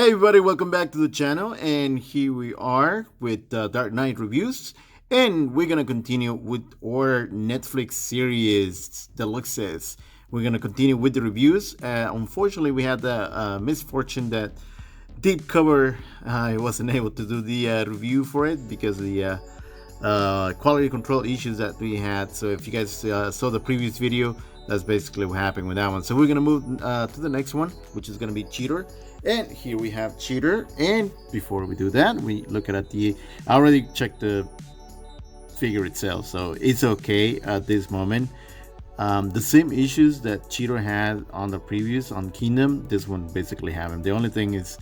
Hey everybody, welcome back to the channel, and here we are with Dark Knight reviews, and we're gonna continue with our Netflix series Deluxes. We're gonna continue with the reviews. Unfortunately, we had the misfortune that Deep Cover I wasn't able to do the review for it because of the quality control issues that we had. So if you guys saw the previous video, that's basically what happened with that one. So we're gonna move to the next one, which is gonna be Cheetor. And here we have Cheetor. And before we do that, we look at the, I already checked the figure itself, so it's okay at this moment. The same issues that Cheetor had on the previous on Kingdom, this one basically having. The only thing is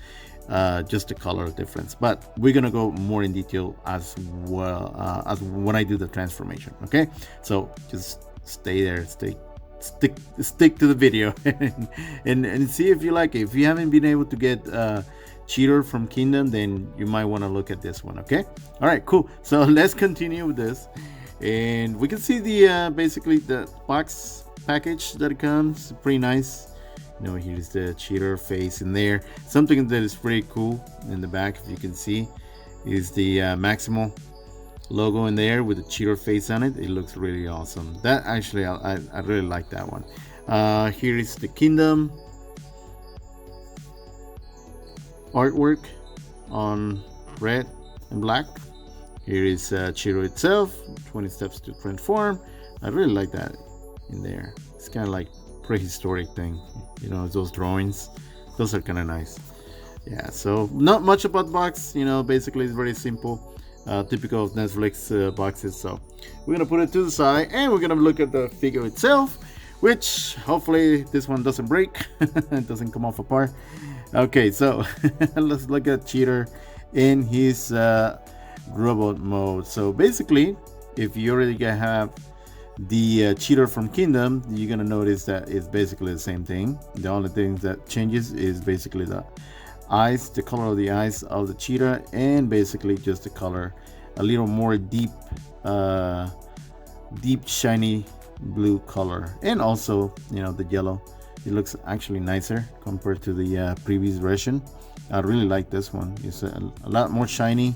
just the color difference, but we're gonna go more in detail as well as when I do the transformation. Okay, so just stay there, stick to the video and see if you like it. If you haven't been able to get Cheetor from Kingdom, then you might want to look at this one. Okay, all right, cool. So let's continue with this, and we can see the basically the box package that it comes. Pretty nice. You know, here's the Cheetor face in there. Something that is pretty cool in the back, if you can see, is the Maximal logo in there with the Cheetor face on it. It looks really awesome. That actually, I really like that one. Here is the Kingdom artwork on red and black. Here is Cheetor itself, 20 steps to transform. I really like that in there. It's kind of like prehistoric thing, you know, those drawings. Those are kind of nice. Yeah, so not much about the box, you know, basically it's very simple. Typical of Netflix boxes. So we're gonna put it to the side, and we're gonna look at the figure itself, which hopefully this one doesn't break. It doesn't come off apart. Okay, so let's look at Cheetor in his robot mode. So basically, if you already have the Cheetor from Kingdom, you're gonna notice that it's basically the same thing. The only thing that changes is basically the eyes, the color of the eyes of the cheetah, and basically just the color, a little more deep shiny blue color, and also, you know, the yellow. It looks actually nicer compared to the previous version. I really like this one. It's a lot more shiny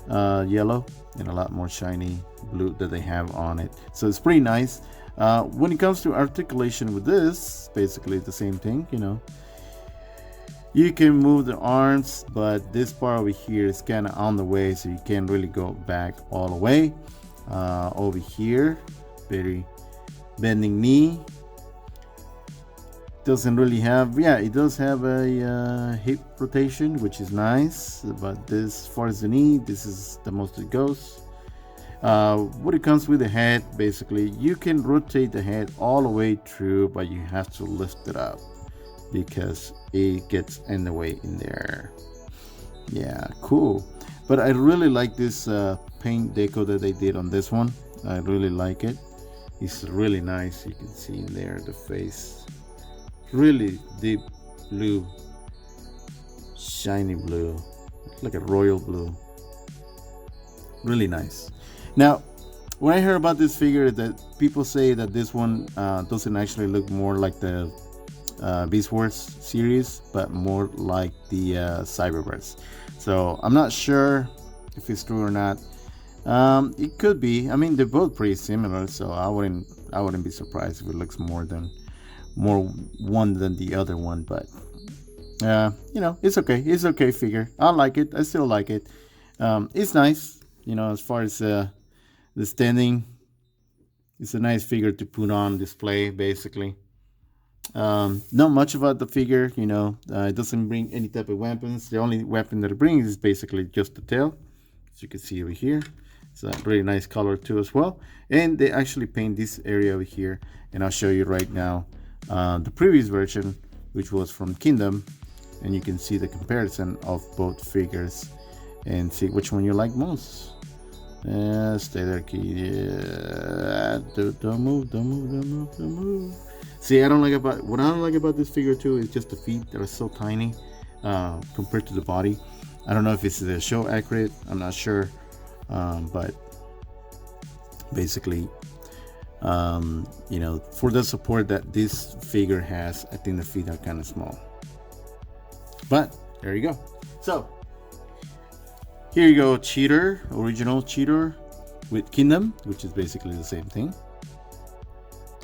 yellow and a lot more shiny blue that they have on it, so it's pretty nice. When it comes to articulation with this, basically the same thing, you know. You can move the arms, but this part over here is kind of on the way, so you can't really go back all the way. Over here, very bending knee. Doesn't really have, yeah, it does have a hip rotation, which is nice, but this, as far as the knee, this is the most it goes. When it comes with the head, basically, you can rotate the head all the way through, but you have to lift it up because it gets in the way in there. Yeah, cool. But I really like this paint deco that they did on this one. I really like it. It's really nice. You can see in there the face, really deep blue, shiny blue, like a royal blue. Really nice. Now, when I heard about this figure, that people say that this one doesn't actually look more like the Beast Wars series, but more like the Cyberverse. So I'm not sure if it's true or not. It could be. I mean, they're both pretty similar, so I wouldn't be surprised if it looks more one than the other one. But you know, it's okay. It's okay figure. I like it. I still like it. It's nice. You know, as far as the standing, it's a nice figure to put on display, basically. Not much about the figure, you know. It doesn't bring any type of weapons. The only weapon that it brings is basically just the tail, as you can see over here. It's a really nice color too as well, and they actually paint this area over here, and I'll show you right now the previous version, which was from Kingdom, and you can see the comparison of both figures and see which one you like most. Stay there, key. Don't move. See, what I don't like about this figure too is just the feet that are so tiny compared to the body. I don't know if it's the show accurate. I'm not sure, but basically, you know, for the support that this figure has, I think the feet are kind of small. But there you go. So here you go, Cheetor, original Cheetor with Kingdom, which is basically the same thing.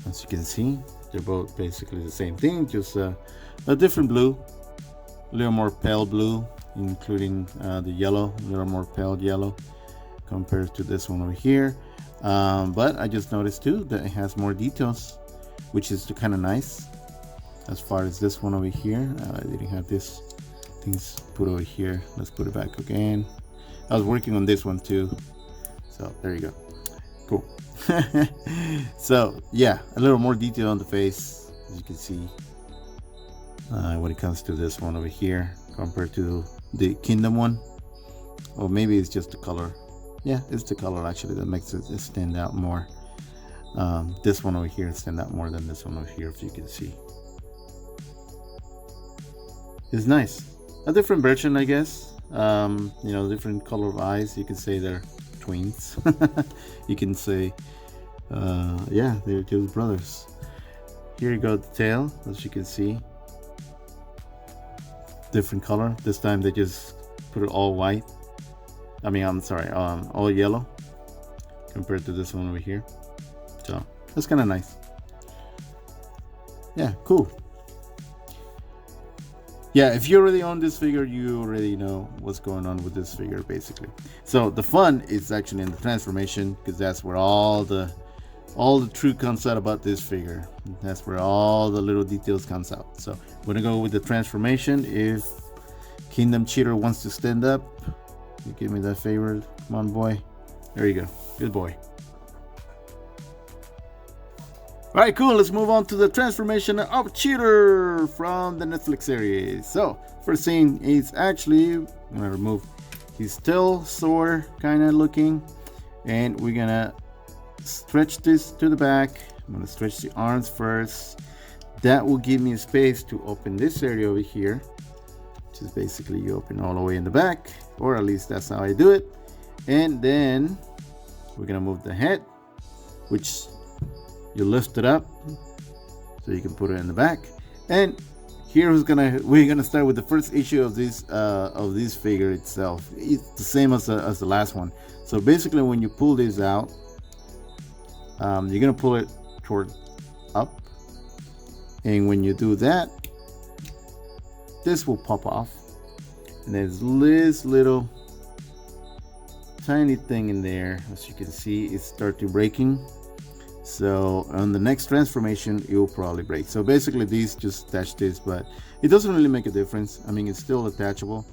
As you can see, they're both basically the same thing, just a different blue, a little more pale blue, including the yellow, a little more pale yellow compared to this one over here. But I just noticed too that it has more details, which is kind of nice. As far as this one over here, I didn't have this things put over here. Let's put it back again. I was working on this one too, so there you go. Cool. So yeah, a little more detail on the face, as you can see, when it comes to this one over here compared to the Kingdom one. Or maybe it's just the color. Yeah, it's the color actually that makes it stand out more. This one over here stand out more than this one over here, if you can see. It's nice. A different version, I guess. You know, different color of eyes. You can say they're twins. You can say, yeah, they're two brothers. Here you go, the tail, as you can see. Different color. This time they just put it all white. I mean, I'm sorry, all yellow compared to this one over here. So that's kind of nice. Yeah, cool. Yeah, if you already own this figure, you already know what's going on with this figure, basically. So the fun is actually in the transformation, because that's where all the truth comes out about this figure. That's where all the little details comes out. So we're gonna go with the transformation. If Kingdom Cheetor wants to stand up, you give me that favor. Come on, boy. There you go. Good boy. All right, cool. Let's move on to the transformation of Cheetor from the Netflix series. So first thing is actually, I'm gonna remove his tail sore kind of looking, and we're gonna stretch this to the back. I'm gonna stretch the arms first. That will give me a space to open this area over here, which is basically you open all the way in the back, or at least that's how I do it. And then we're gonna move the head, which you lift it up so you can put it in the back. And here we're gonna start with the first issue of this figure itself. It's the same as the last one. So basically, when you pull this out, you're gonna pull it toward up, and when you do that, this will pop off, and there's this little tiny thing in there. As you can see, it started breaking. So on the next transformation, it will probably break. So basically, these just attach this, but it doesn't really make a difference. I mean, it's still attachable.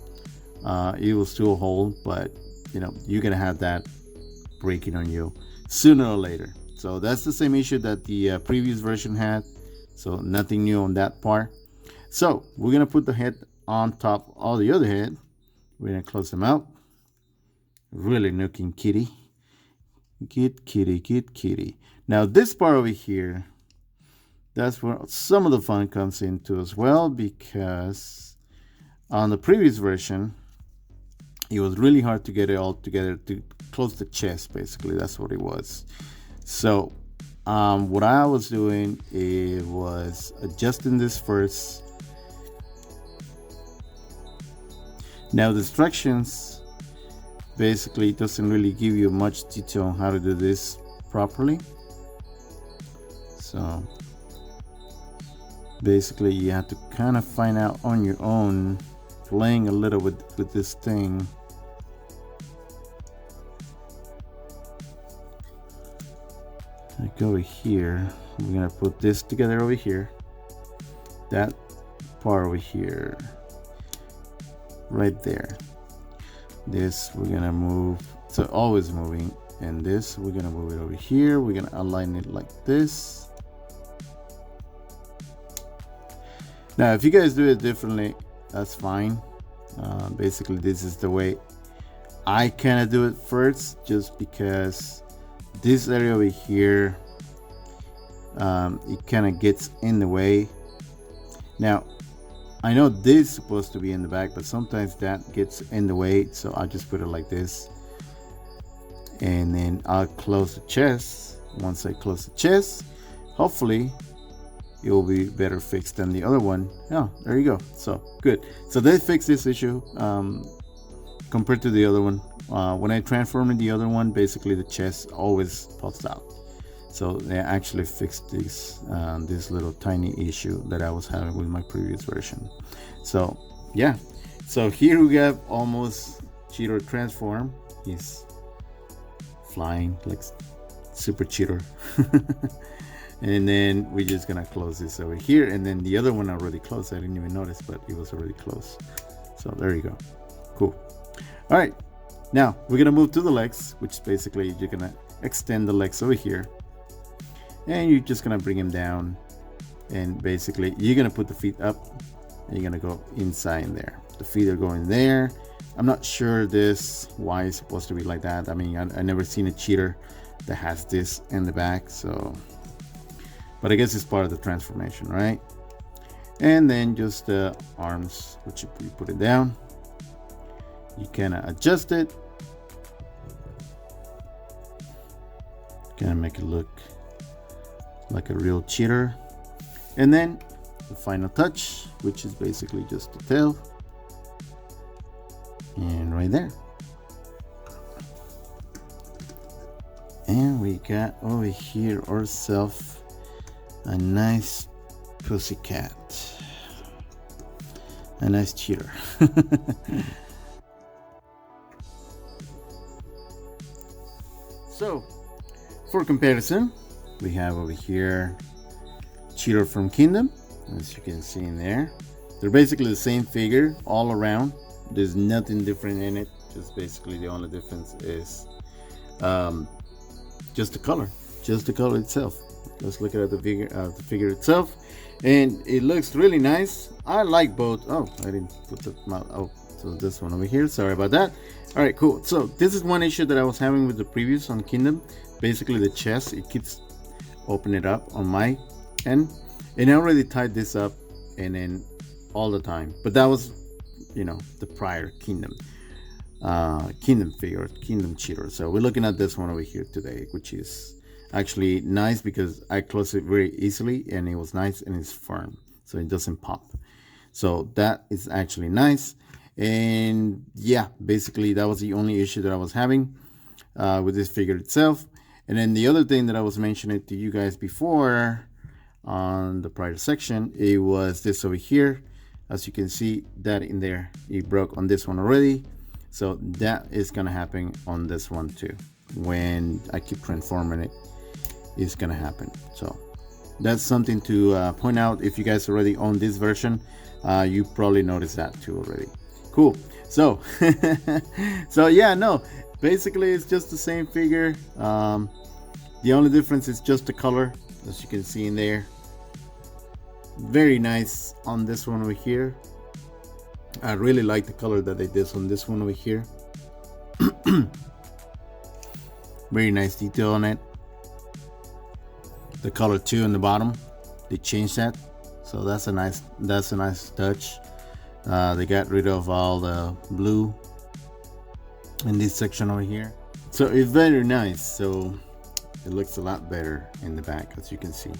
It will still hold, but you know, you're gonna have that breaking on you sooner or later. So that's the same issue that the previous version had. So nothing new on that part. So we're gonna put the head on top of the other head. We're gonna close them out. Really looking kitty. Get kitty, get kitty. Now this part over here, that's where some of the fun comes into as well, because on the previous version, it was really hard to get it all together to close the chest. Basically, that's what it was. So what I was doing, it was adjusting this first. Now the instructions basically doesn't really give you much detail on how to do this properly. So basically you have to kind of find out on your own, playing a little with this thing. Like over here, we're gonna put this together over here, that part over here, right there. This we're gonna move, so always moving, and this we're gonna move it over here. We're gonna align it like this. Now if you guys do it differently, that's fine. Basically this is the way I kind of do it first, just because this area over here, it kind of gets in the way. Now I know this is supposed to be in the back, but sometimes that gets in the way, so I'll just put it like this, and then I'll close the chest. Once I close the chest, hopefully it will be better fixed than the other one. Yeah, there you go. So good. So they fixed this issue compared to the other one. When I transformed the other one, basically the chest always pops out. So they actually fixed this little tiny issue that I was having with my previous version. So yeah, so here we have almost Cheetor transform. He's flying like super Cheetor. And then we're just gonna close this over here, and then the other one already closed. I didn't even notice, but it was already closed. So there you go. Cool. All right, now we're gonna move to the legs, which basically you're gonna extend the legs over here, and you're just gonna bring them down, and basically you're gonna put the feet up, and you're gonna go inside there. The feet are going there. I'm not sure why it's supposed to be like that. I mean, I never seen a cheater that has this in the back, so, but I guess it's part of the transformation, right? And then just the arms, which you put it down, you kind of adjust it, kind of make it look like a real cheater. And then the final touch, which is basically just the tail, and right there. And we got over here ourselves a nice pussycat, a nice cheater. So for comparison, we have over here Cheetor from Kingdom, as you can see in there. They're basically the same figure all around. There's nothing different in it. Just basically the only difference is just the color itself. Let's look at the figure itself, and it looks really nice. I like both. Oh, I didn't put the mouth. Oh, so this one over here. Sorry about that. All right, cool. So this is one issue that I was having with the previous on Kingdom. Basically, the chest, it keeps opening it up on my end, and I already tied this up, and then all the time. But that was, you know, the prior Kingdom figure, Kingdom Cheetor. So we're looking at this one over here today, which is actually nice because I closed it very easily, and it was nice and it's firm, so it doesn't pop. So that is actually nice. And yeah, basically that was the only issue that I was having with this figure itself. And then the other thing that I was mentioning to you guys before on the prior section, it was this over here. As you can see, that in there, it broke on this one already. So that is gonna happen on this one too. When I keep transforming it, it's gonna happen. So that's something to point out. If you guys already own this version, you probably noticed that too already. Cool. So so yeah, no, basically it's just the same figure. The only difference is just the color, as you can see in there. Very nice on this one over here. I really like the color that they did on this one over here. Very nice detail on it. The color too in the bottom, they changed that, so that's a nice touch. They got rid of all the blue in this section over here, so it's very nice. So it looks a lot better in the back, as you can see.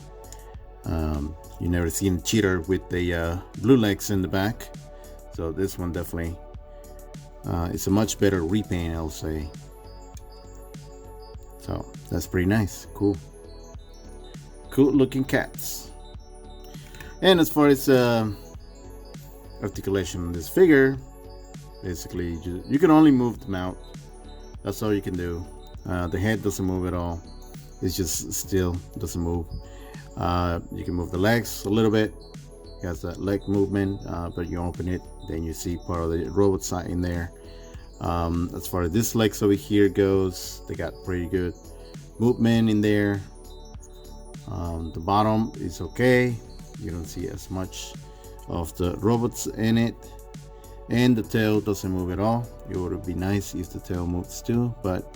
You never seen a cheater with the blue legs in the back, so this one definitely it's a much better repaint, I'll say. So that's pretty nice. Cool looking cats. And as far as articulation on this figure, basically you can only move the mouth. That's all you can do. The head doesn't move at all. It's just still doesn't move. You can move the legs a little bit. It has that leg movement, but you open it, then you see part of the robot side in there. As far as this legs over here goes, they got pretty good movement in there. The bottom is okay. You don't see as much of the robots in it, and the tail doesn't move at all. It would be nice if the tail moves too, but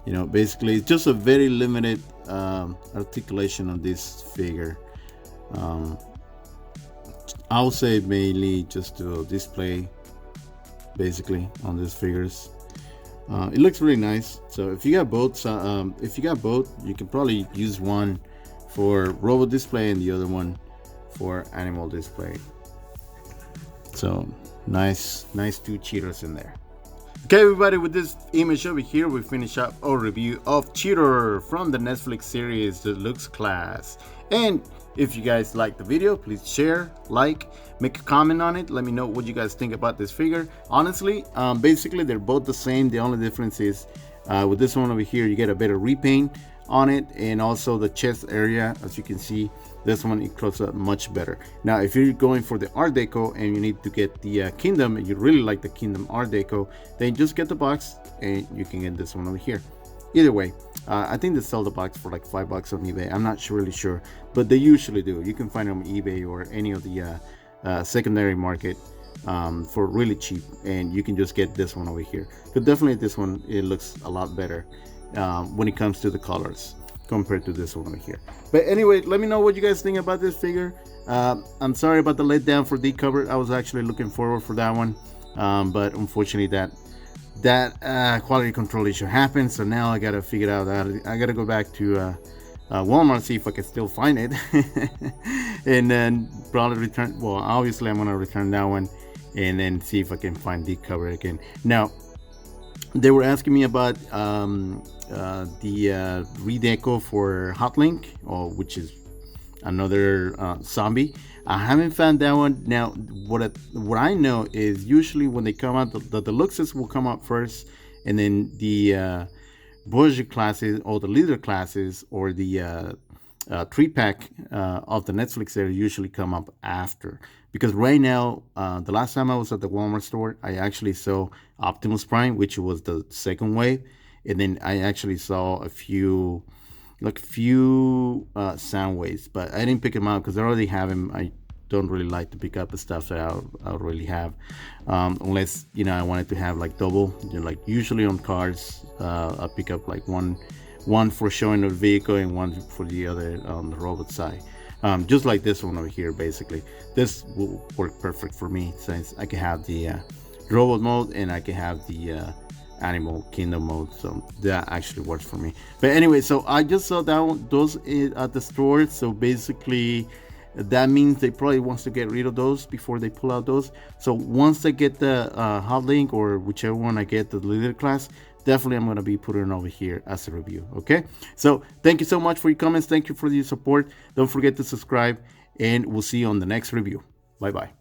you know, basically it's just a very limited articulation of this figure. I'll say mainly just to display basically on these figures. It looks really nice. So if you got both, you can probably use one for robot display and the other one for animal display. So nice two cheetahs in there. Okay, everybody, with this image over here, we finish up our review of Cheetor from the Netflix series Deluxe class. And if you guys like the video, please share, like, make a comment on it. Let me know what you guys think about this figure. Honestly, basically they're both the same. The only difference is with this one over here, you get a better repaint on it, and also the chest area, as you can see, this one it closes up much better. Now if you're going for the art deco and you need to get the kingdom, and you really like the kingdom art deco, then just get the box and you can get this one over here. Either way, I think they sell the box for like $5 on eBay. I'm not really sure, but they usually do. You can find them on eBay or any of the secondary market for really cheap, and you can just get this one over here. But definitely this one, it looks a lot better when it comes to the colors compared to this one over here. But anyway, let me know what you guys think about this figure. I'm sorry about the letdown for the cover. I was actually looking forward for that one, but unfortunately that quality control issue happened. So now I gotta figure out how I gotta go back to Walmart, see if I can still find it and then probably return. Well, obviously I'm gonna return that one and then see if I can find the cover again. Now they were asking me about the redeco for Hotlink, which is another zombie. I haven't found that one. Now what I know is usually when they come out, the deluxes will come out first, and then the bourgeois classes or the leader classes or the 3-pack of the Netflix series usually come up after. Because right now, the last time I was at the Walmart store, I actually saw Optimus Prime, which was the second wave, and then I actually saw a few sound waves, but I didn't pick them out because I already have them. I don't really like to pick up the stuff that I already have, unless I wanted to have like double. Like usually on cars, I pick up like one for showing the vehicle and one for the other on the robot side. Just like this one over here. Basically this will work perfect for me, since I can have the robot mode and I can have the animal kingdom mode, so that actually works for me. But anyway, so I just saw those at the store, so basically that means they probably wants to get rid of those before they pull out those. So once I get the Hotlink or whichever one I get, the leader class, definitely I'm going to be putting it over here as a review. Okay, so thank you so much for your comments. Thank you for your support. Don't forget to subscribe, and we'll see you on the next review. Bye bye.